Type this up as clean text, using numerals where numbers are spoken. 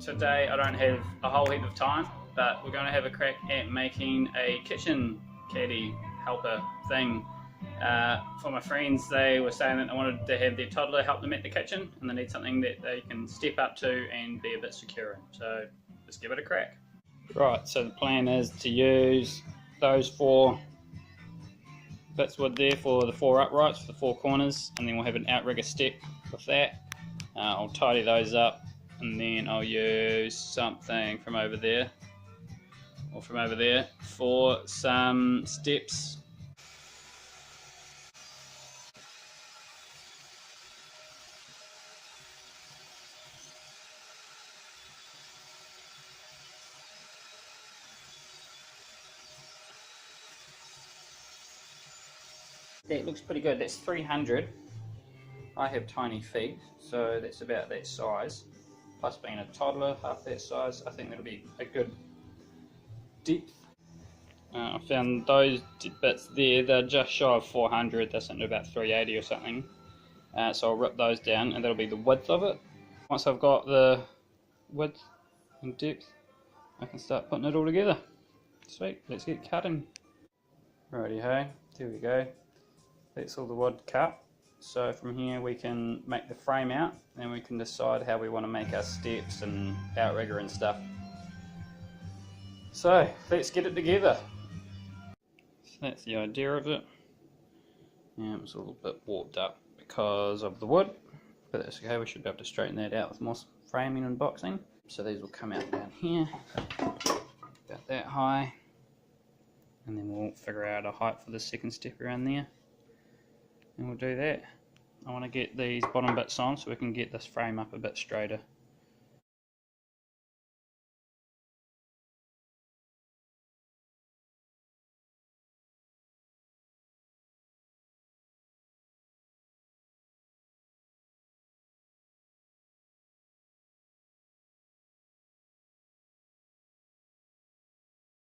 Today I don't have a whole heap of time, but we're going to have a crack at making a kitchen caddy helper thing. For my friends, they were saying that they wanted to have their toddler help them at the kitchen and they need something that they can step up to and be a bit secure in. So let's give it a crack. Right, so the plan is to use those 4 bits wood there for the 4 uprights, for the 4 corners, and then we'll have an outrigger step with that. I'll tidy those up and then I'll use something from over there or from over there for some steps. That looks pretty good. That's 300. I have tiny feet, so that's about that size. Plus being a toddler, half that size, I think that'll be a good depth. I found those bits there, they're just shy of 400, they're sitting at about 380 or something. So I'll rip those down and that'll be the width of it. Once I've got the width and depth, I can start putting it all together. Sweet, let's get cutting. Righty-ho, there we go. That's all the wood cut. So from here we can make the frame out and we can decide how we want to make our steps and outrigger and stuff. So let's get it together. So that's the idea of it. Yeah, it was a little bit warped up because of the wood, but that's okay, we should be able to straighten that out with more framing and boxing. So these will come out down here, about that high, and then we'll figure out a height for the second step around there. And we'll do that. I want to get these bottom bits on so we can get this frame up a bit straighter.